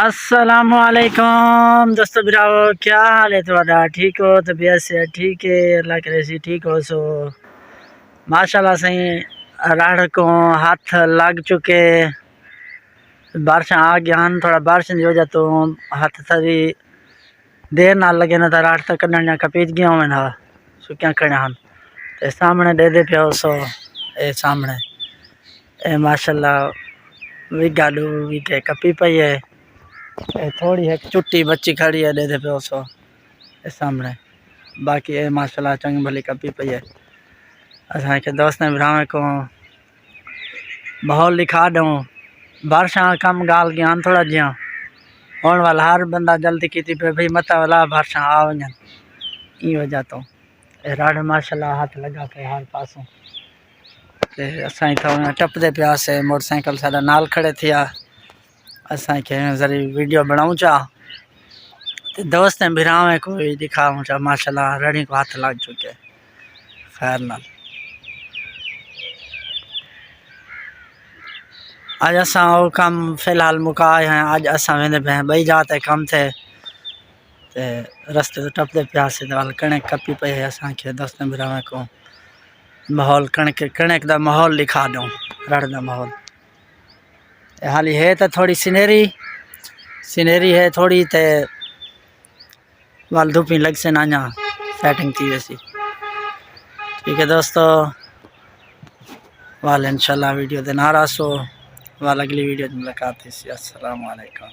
السلام علیکم دوستو براو، کیا حال ہے تھوڑا؟ ٹھیک ہو؟ طبیعت سے ٹھیک ہے؟ اللہ کرے سی ٹھیک ہو سو ماشاءاللہ سہیں راڑ کو ہاتھ لگ چکے، بارشاں آ گیا ہن، تھوڑا بارش دی وجہ تو ہاتھ تھوڑی دیر نال لگے نہ تھا، راڑ تک کڈن کپیج گیا ہوئے نا سکیاں کھڑے ہن تے سامنے دے دے پیا سو اے سامنے اے ماشاءاللہ ویگا ڈو ویگے کپی پئی ہے، تھوڑی ایک چٹی بچی کھڑی ہے دے دے پہ سو سامنے، باقی اے ماشاءاللہ چنگ بھلی کپی پئی ہے۔ اساں کے دوست نے براویں کو ماحول لکھا دوں، بارشاں کم گال گیا تھوڑا جہاں ہون والا ہر بندہ جلدی کیتی پہ بھئی متا والا بارشاں آ ونجن، این وجہ تو راڑ ماشاءاللہ ہاتھ لگا پہ ہر پاسوں تے اساں تھوڑا ٹپ دے پیا سے موٹر سائیکل ساڈا نال کھڑے تھیا، اساں کے ذریعے ویڈیو بناؤں چا تے دوست نے بھراویں کو دکھاؤں چا ماشاءاللہ رڑی کو ہاتھ لگ چکے خیر نال۔ آج اساں او کام فی الحال مکائے ہیں، آج اساں ویندے پے ہیں بئی جاتے کم تھے تے رستے تو ٹپ دے پیا سے وال کنک کپی پئی ہے، اساں کے دوست نے بھراویں کو ماحول کنک دا ماحول لکھا دوں، رڑ دا ماحول حالی ہے تو تھوڑی سینری ہے تھوڑی تے وال دھوپی لگ سے نہ سیٹنگ تھی ویسی، ٹھیک ہے دوستو، وال انشاءاللہ ویڈیو دے نہ راسو، وال اگلی ویڈیو ملاقات ہے، السلام علیکم۔